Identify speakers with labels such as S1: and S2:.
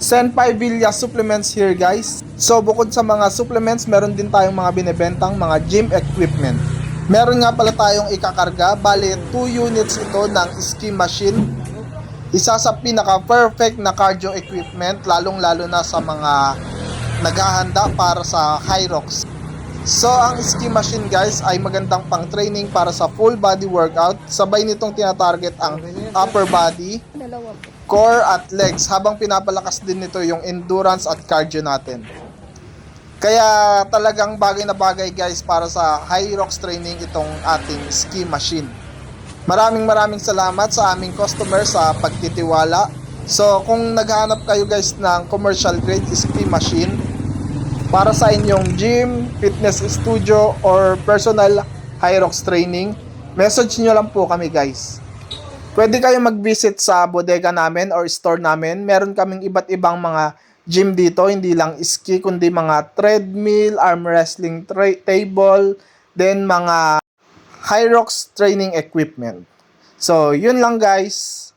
S1: Senpai Villa supplements here guys. So bukod sa mga supplements, meron din tayong mga binebentang mga gym equipment. Meron nga pala tayong ikakarga, bali 2 units ito ng ski machine. Isa sa pinaka-perfect na cardio equipment, lalong-lalo na sa mga naghahanda para sa high rocks. So ang ski machine guys ay magandang pang training para sa full body workout. Sabay nitong tinatarget ang upper body, core at legs habang pinapalakas din nito yung endurance at cardio natin. Kaya talagang bagay na bagay guys para sa high rocks training itong ating ski machine. Maraming salamat sa aming customer sa pagtitiwala. So kung naghahanap kayo guys ng commercial grade ski machine para sa inyong gym, fitness studio or personal high rocks training, message nyo lang po kami guys. Pwede kayo mag-visit sa bodega namin or store namin. Meron kaming iba't ibang mga gym dito, hindi lang ski kundi mga treadmill, arm wrestling table, then mga high rocks training equipment. So, yun lang guys.